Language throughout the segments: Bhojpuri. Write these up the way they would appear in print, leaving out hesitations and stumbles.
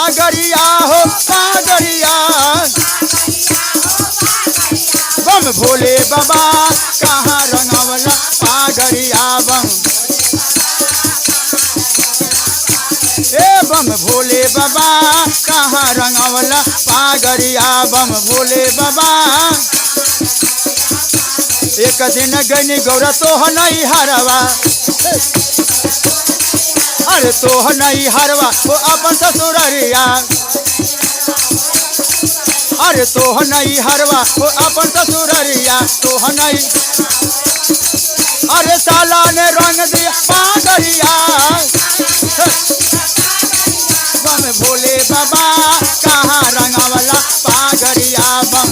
पागरिया हो पागरिया बम भोले बाबा कहाँ रंगवला पागरिया बम ए बम भोले बाबा कहाँ रंगवला पागरिया बम भोले बाबा एक दिन गनी गौरा तोह नहीं हरवा अरे तोह नहीं हरवा वो अपन ससुररिया अरे तोह नहीं हरवा वो अपन ससुररिया तोह नहीं अरे साला ने रंग दिया पागरिया बम भोले बाबा कहाँ रंगवला पागरिया बम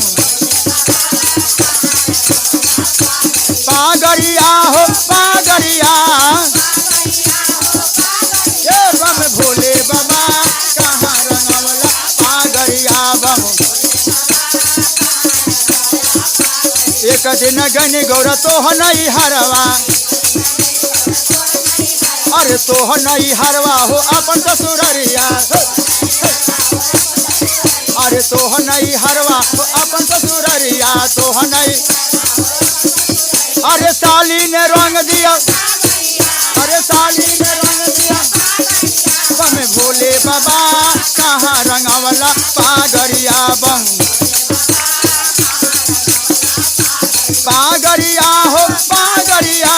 पागरिया हो पागरिया ये बम भोले बाबा कहाँ रंगवला पागरिया बम एक दिन गनी गौरा तोह नहीं हरवा अरे तोह नहीं हरवा हो अपन ससुररिया अरे तोह नहीं हरवा हो अपन ससुररिया तोह नहीं अरे साली ने रंग दिया अरे साली ने रंग दिया बम भोले बाबा कहाँ रंगवला पागरिया बम पागरिया हो पागरिया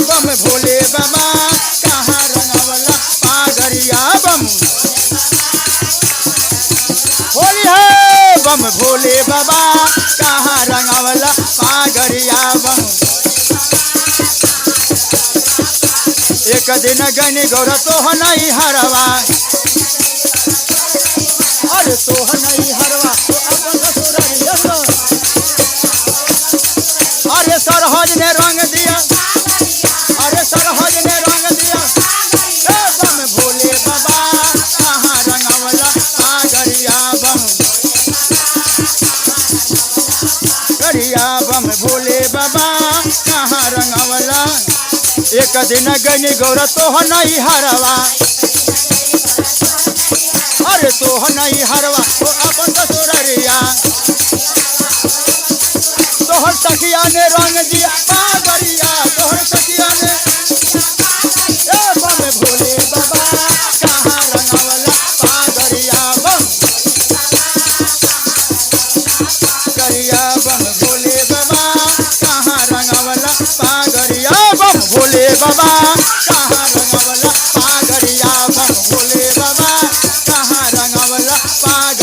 बम भोले बाबा कहाँ रंगवला पागरिया बम होली है बम भोले बाबा कहाँ रंगवला पागरिया बम एक दिन गनी गौरा तोह नहीं हरवा अरे तोह नहीं हरवा तो अपन ससुररिया अरे सरहज ने रंग दिया अरे सरहज ने रंग दिया ए बम भोले बाबा कहाँ रंगवला पागरिया बम गरिया बम भोले बाबा कहाँ रंगवला एक दिन गनी गौरा तोह नहीं हरवा अरे तोह नहीं हरवा तो अपन ससुररिया तोहर सखिया ने रंग दिया पागरिया तोहर सखिया ने ए बम भोले बाबा कहाँ रंगवला पागरिया बम गरिया बम भोले बाबा कहाँ रंगवला पागरिया बम भोले बाबा कहाँ रंगवला पागरिया बम भोले बाबा कहाँ रंगवला पाग